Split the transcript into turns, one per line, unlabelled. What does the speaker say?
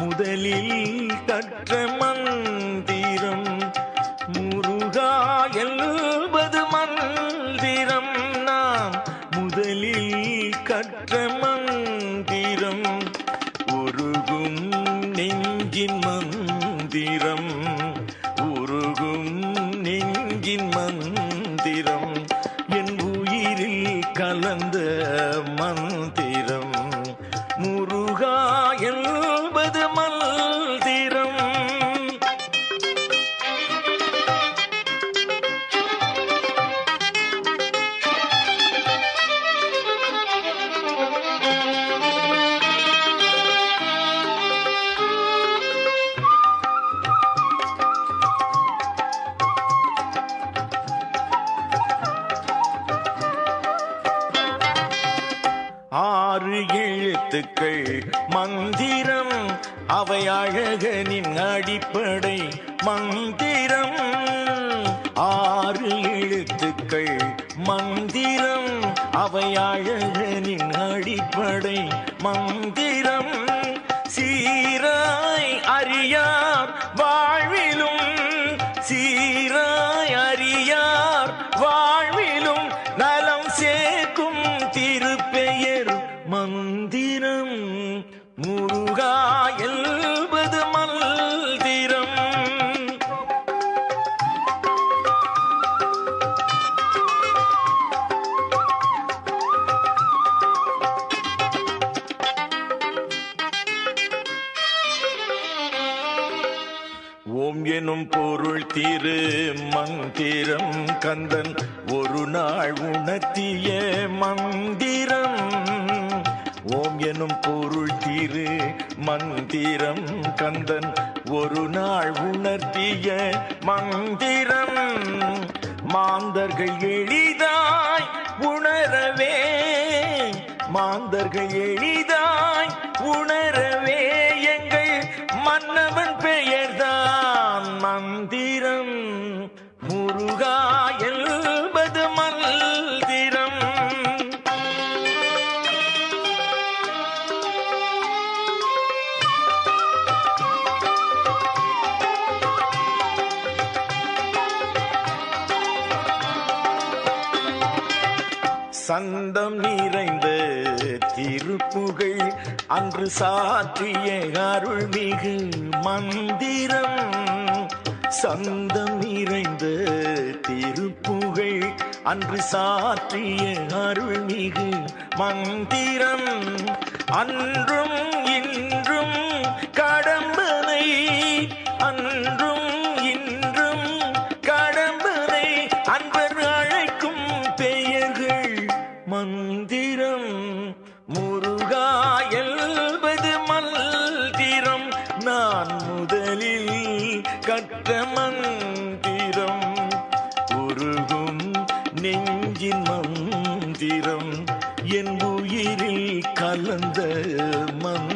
முதலில் கற்ற மந்திரம் முருகா என்பது மந்திரம் நாம் முதலில் கற்ற மந்திரம் உருகும் நெஞ்சின் மந்திரம் உருகும் நெஞ்சின் மந்திரம் என் உயிரில் கலந்த மந்திரம் முருகா என்பது மந்திரம். ஆறு எழுத்துக்கள் மந்திரம் அவை அழகனின் அடிப்படை மந்திரம். ஆறு எழுத்துக்கள் மந்திரம் அவை அழகனின் அடிப்படை மந்திரம். சீராய் அறியார் வாழ்விலும் சீராய் அறியார் வாழ்விலும் நலம் சேர்க்கும் திருப்பெயர் மந்திரம் முருகா என்பது மந்திரம். ஓம் எனும் பொருள் திரு மந்திரம் கந்தன் ஒரு நாள் உணர்த்திய மந்திரம். ஓம் எனும் பொருள் திரு மந்திரம் கந்தன் ஒரு நாள் உணர்த்திய மந்திரம். மாந்தர்கள் எளிதாய் உணரவே மாந்தர்கள் எளிதாய் உணரவே எங்கள் மன்னவன் பெயர்தான் மந்திரம் முருகா என்பது மந்திரம். சந்தம் நிறைந்த திருப்புகழ் அன்று சாற்றிய அருள்மிகு மந்திரம். சந்தம் நிறைந்த திருப்புகழ் அன்று சாற்றிய அருள்மிகு மந்திரம். அன்றும் இன்றும் கடம்பனை அன்றும் இன்றும் கடம்பனை அன்பர் அழைக்கும் பெயர்கள் மந்திரம் முருகா என்பது மந்திரம். நான் முதலில் கற்ற மந்திரம் உருகும் நெஞ்சின் மந்திரம் என் உயிரில் கலந்த மந்திரம்.